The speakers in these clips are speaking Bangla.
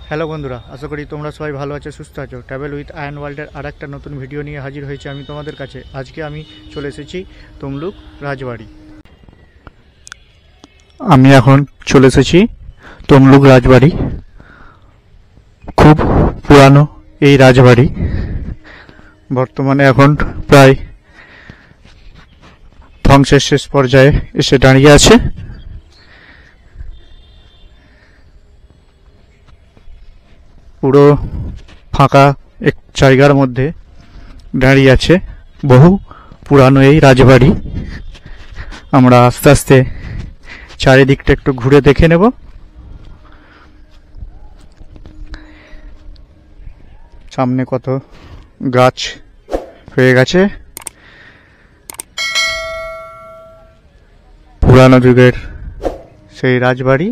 হ্যালো বন্ধুরা, আশা করি তোমরা সবাই ভালো আছো, সুস্থ আছো। ট্রাভেল উইথ আয়ন ওয়ার্ল্ডের আর একটা নতুন ভিডিও নিয়ে হাজির হয়েছি আমি তোমাদের কাছে। আজকে আমি চলে এসেছি তমলুক রাজবাড়ি। আমি এখন চলে এসেছি তমলুক রাজবাড়ি। খুব পুরানো এই রাজবাড়ি, বর্তমানে এখন প্রায় ধ্বংসের শেষ পর্যায়ে এসে দাঁড়িয়ে আছে। পুরো ফাঁকা এক জায়গার মধ্যে দাঁড়িয়ে আছে বহু পুরানো এই রাজবাড়ি। আমরা আস্তে আস্তে চারিদিকটা একটু ঘুরে দেখে নেব। সামনে কত গাছ হয়ে গেছে, পুরানো যুগের সেই রাজবাড়ি।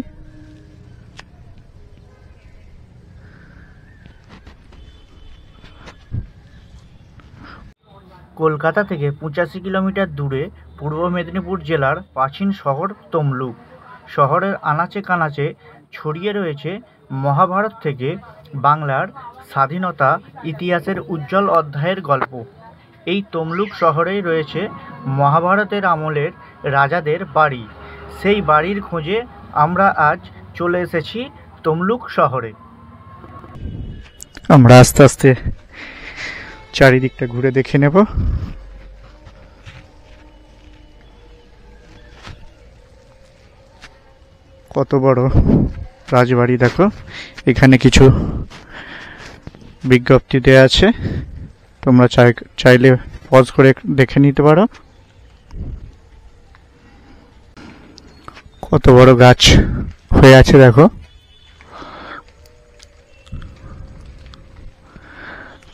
কলকাতা থেকে 85 কিলোমিটার দূরে পূর্ব মেদিনীপুর জেলার প্রাচীন শহর তমলুক। শহরের আনাচে কানাচে ছড়িয়ে রয়েছে মহাভারত থেকে বাংলার স্বাধীনতা ইতিহাসের উজ্জ্বল অধ্যায়ের গল্প। এই তমলুক শহরেই রয়েছে মহাভারতের আমলের রাজাদের বাড়ি। সেই বাড়ির খোঁজে আমরা আজ চলে এসেছি তমলুক শহরে। আমরা আস্তে আস্তে চারিদিকটা ঘুরে দেখে নেব। কত বড় রাজবাড়ি দেখো। এখানে কিছু বিজ্ঞপ্তি দেয়া আছে, তোমরা চাইলে পজ করে দেখে নিতে পারো। কত বড় গাছ হয়ে আছে দেখো।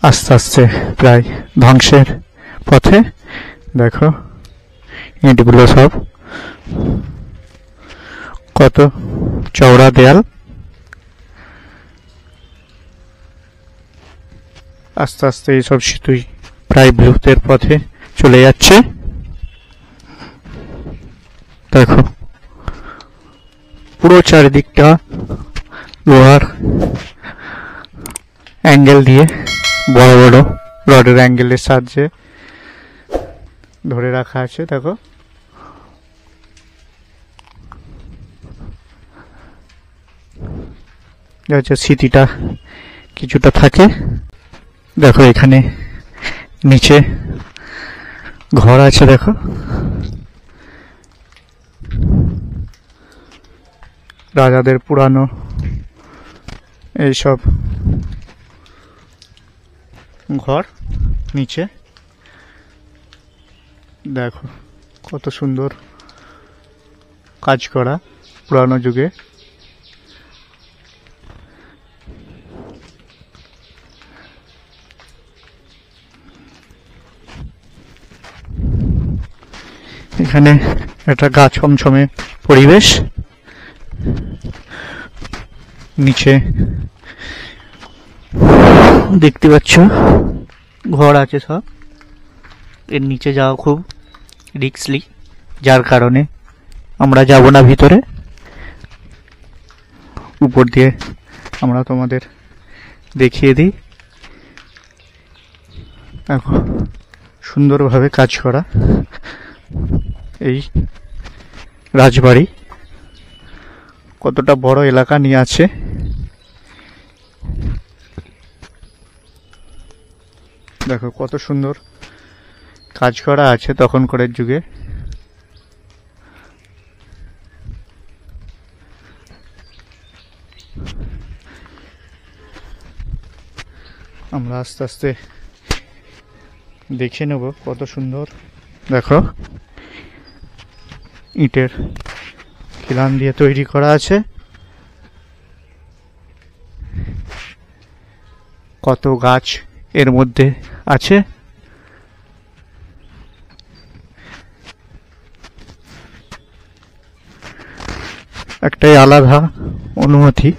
আস্তে আস্তে প্রায় ধ্বংসের পথে। দেখো ইটগুলো সব, কত চওড়া দেয়াল। আস্তে আস্তে এইসব সেতুই প্রায় বিলুপ্তের পথে চলে যাচ্ছে। দেখো পুরো চারিদিকটা লোহার অ্যাঙ্গেল দিয়ে, বড় বড় রডের অ্যাঙ্গেলের সাহায্যে ধরে রাখা আছে। দেখো স্মৃতিটা কিছুটা থাকে। দেখো এখানে নিচে ঘর আছে, দেখো রাজাদের পুরানো এইসব ঘর নিচে। দেখো কত সুন্দর কাজ করা পুরানো যুগে। এখানে একটা গা ছমছমে পরিবেশ। নিচে দেখতে পাচ্ছ ঘর আছে সব। এর নিচে যাওয়া খুব রিস্কি, যার কারণে আমরা যাব না ভিতরে। উপর দিয়ে আমরা তোমাদের দেখিয়ে দিই। দেখো সুন্দরভাবে কাজ করা এই রাজবাড়ি। কতটা বড় এলাকা নিয়ে আছে। দেখো কত সুন্দর কাজ করা আছে তখনকার যুগে। আমরা আস্তে আস্তে দেখে নেব কত সুন্দর। দেখো ইটের খিলান দিয়ে তৈরি করা আছে। কত গাছ এর মধ্যে আছে। একটাই আলাদা অনুভূতি।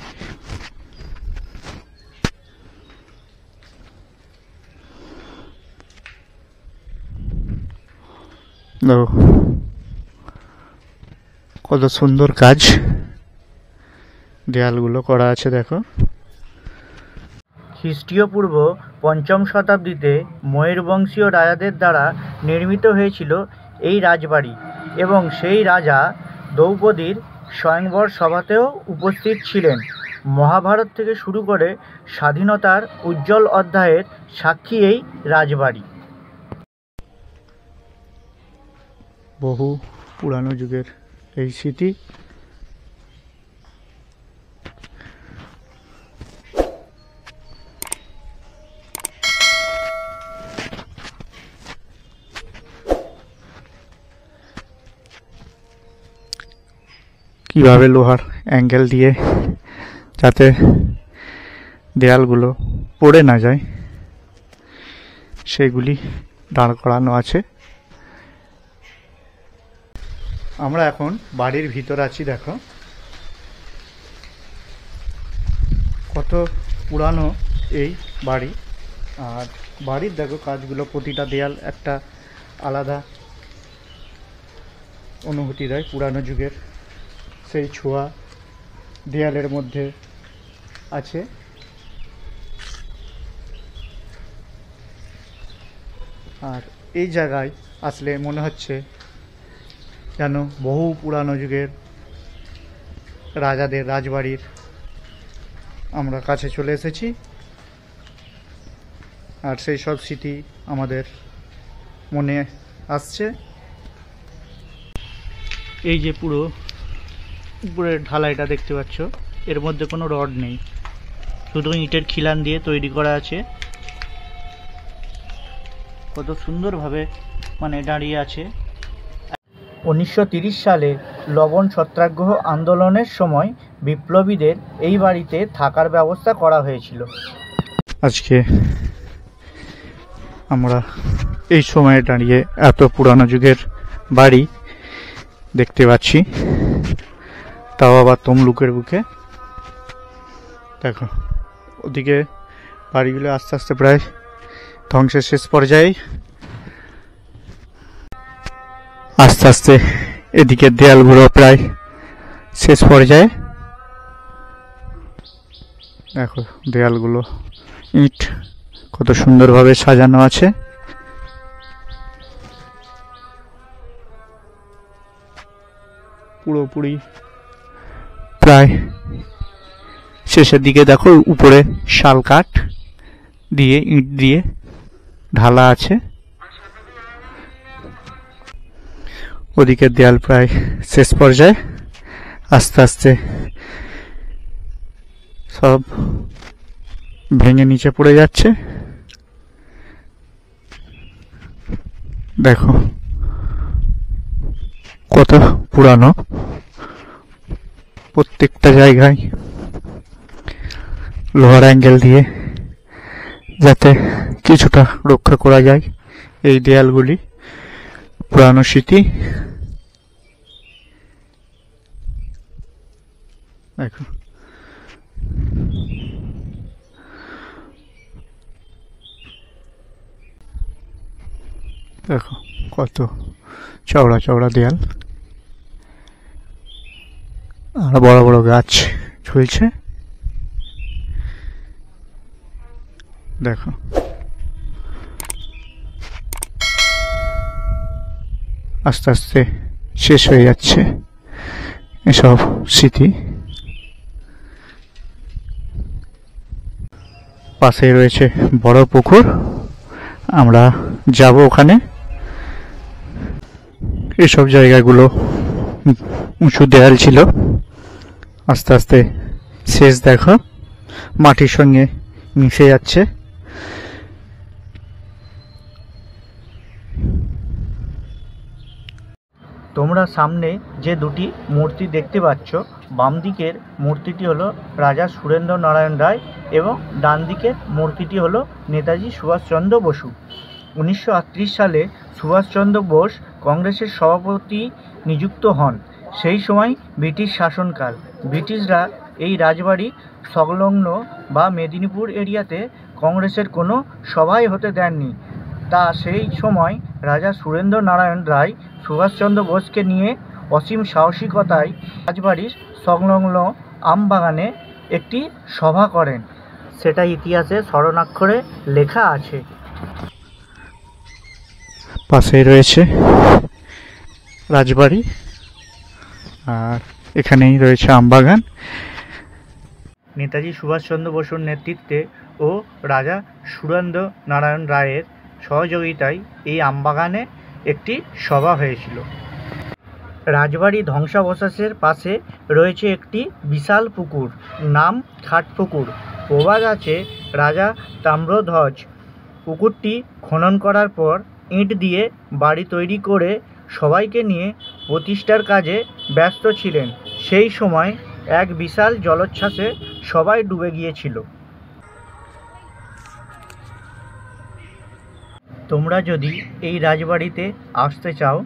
কত সুন্দর কাজ দেয়ালগুলো করা আছে। দেখো খ্রিস্টীয়পূর্ব ৫ম শতাব্দীতে ময়ূরবংশীয় রাজাদের দ্বারা নির্মিত হয়েছিল এই রাজবাড়ি এবং সেই রাজা দ্রৌপদীর স্বয়ংবর সভাতেও উপস্থিত ছিলেন। মহাভারত থেকে শুরু করে স্বাধীনতার উজ্জ্বল অধ্যায়ের সাক্ষী এই রাজবাড়ি। বহু পুরানো যুগের এই স্মৃতি। কিভাবে লোহার অ্যাঙ্গেল দিয়ে যাতে দেয়ালগুলো পড়ে না যায় সেগুলি দাঁড় করানো আছে। আমরা এখন বাড়ির ভিতর আছি। দেখো কত পুরানো এই বাড়ি। আর বাড়ির দেখো কাজগুলো, প্রতিটা দেয়াল একটা আলাদা অনুভূতি দেয়। পুরানো যুগের সেই ছোঁয়া দেয়ালের মধ্যে আছে। আর এই জায়গায় আসলে মনে হচ্ছে যেন বহু পুরানো যুগের রাজাদের রাজবাড়ির আমরা কাছে চলে এসেছি। আর সেই সব স্মৃতি আমাদের মনে আসছে। এই যে পুরো উপরের ঢালাইটা দেখতে পাচ্ছ, এর মধ্যে কোনো রড নেই, শুধু ইটের খিলান দিয়ে তৈরি করা আছে। কত সুন্দরভাবে দাঁড়িয়ে আছে। 1930 সালে লবণ সত্যাগ্রহ আন্দোলনের সময় বিপ্লবীদের এই বাড়িতে থাকার ব্যবস্থা করা হয়েছিল। আজকে আমরা এই সময়ে দাঁড়িয়ে এত পুরানো যুগের বাড়ি দেখতে পাচ্ছি, তাও আবার তমলুকের বুকে। দেখো ওদিকে বাড়িগুলো আস্তে আস্তে প্রায় ধ্বংসের শেষ পর্যায়ে। আস্তে আস্তে এদিকে দেয়ালগুলো প্রায় শেষ পর্যায়ে। দেখো দেয়ালগুলো ইট কত সুন্দরভাবে সাজানো আছে। পুরোপুরি প্রায় শেষের দিকে। দেখো উপরে শাল কাঠ দিয়ে ইট দিয়ে ঢালা আছে। ওদিকে দেয়াল প্রায় শেষ পর্যায়ে। আস্তে আস্তে সব ভেঙে নিচে পড়ে যাচ্ছে। দেখো কত পুরানো। প্রত্যেকটা জায়গায় লোহার অ্যাঙ্গেল দিয়ে যাতে কিছুটা রক্ষা করা যায় এই দেয়ালগুলি। পুরানো স্মৃতি। দেখো দেখো কত চওড়া চওড়া দেয়াল, আর বড় বড় গাছ ঝুলছে। দেখো আস্তে আস্তে শেষ হয়ে যাচ্ছে এসব স্মৃতি। পাশে রয়েছে বড় পুকুর, আমরা যাব ওখানে। এসব জায়গাগুলো উঁচু দেয়াল ছিল, আস্তে আস্তে শেষ। দেখো মাটির সঙ্গে মিশে যাচ্ছে। তোমরা সামনে যে দুটি মূর্তি দেখতে পাচ্ছ, বাম দিকের মূর্তিটি হলো রাজা সুরেন্দ্র নারায়ণ রায় এবং ডান দিকের মূর্তিটি হলো নেতাজি সুভাষচন্দ্র বসু। 1938 সালে সুভাষচন্দ্র বোস কংগ্রেসের সভাপতি নিযুক্ত হন। সেই সময় ব্রিটিশ শাসনকাল। ব্রিটিশরা এই রাজবাড়ি সংলগ্ন বা মেদিনীপুর এরিয়াতে কংগ্রেসের কোনো সভাই হতে দেননি। তা সেই সময় রাজা সুরেন্দ্র নারায়ণ রায় সুভাষচন্দ্র বোসকে নিয়ে অসীম সাহসিকতায় রাজবাড়ির সংলগ্ন আমবাগানে একটি সভা করেন। সেটা ইতিহাসে স্মরণাক্ষরে লেখা আছে। পাশেই রয়েছে রাজবাড়ি, আর এখানেই রয়েছে আমবাগান। নেতাজি সুভাষচন্দ্র বসুর নেতৃত্বে ও রাজা সুরেন্দ্র নারায়ণ রায়ের সহযোগিতায় এই আমবাগানে একটি সভা হয়েছিল। রাজবাড়ি ধ্বংসাবশেষের পাশে রয়েছে একটি বিশাল পুকুর, নাম খাটপুকুর। প্রবাদ আছে রাজা তাম্রধ্বজ পুকুরটি খনন করার পর ইট দিয়ে বাড়ি তৈরি করে সবাইকে নিয়ে প্রতিষ্ঠার কাজে ব্যস্ত ছিলেন। সেই সময় এক বিশাল জলোচ্ছ্বাসে সবাই ডুবে গিয়েছিল। তোমরা যদি এই রাজবাড়িতে আসতে চাও,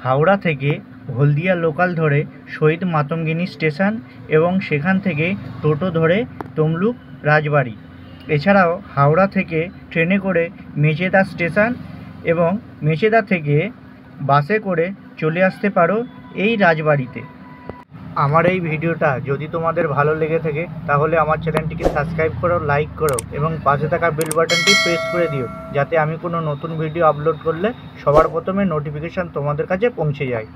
হাওড়া থেকে হলদিয়া লোকাল ধরে শহীদ মাতঙ্গিনী স্টেশন এবং সেখান থেকে টোটো ধরে তমলুক রাজবাড়ি। এছাড়াও হাওড়া থেকে ট্রেনে করে মেচেদা স্টেশন এবং মেচেদা থেকে বাসে করে চলে আসতে পারো এই রাজবাড়িতে। আমার এই ভিডিওটা যদি তোমাদের ভালো লেগে থাকে তাহলে আমার চ্যানেলটিকে সাবস্ক্রাইব করো, লাইক করো এবং পাশে থাকা বেল বাটনটি প্রেস করে দিও, যাতে আমি কোনো নতুন ভিডিও আপলোড করলে সবার প্রথমে নোটিফিকেশান তোমাদের কাছে পৌঁছে যায়।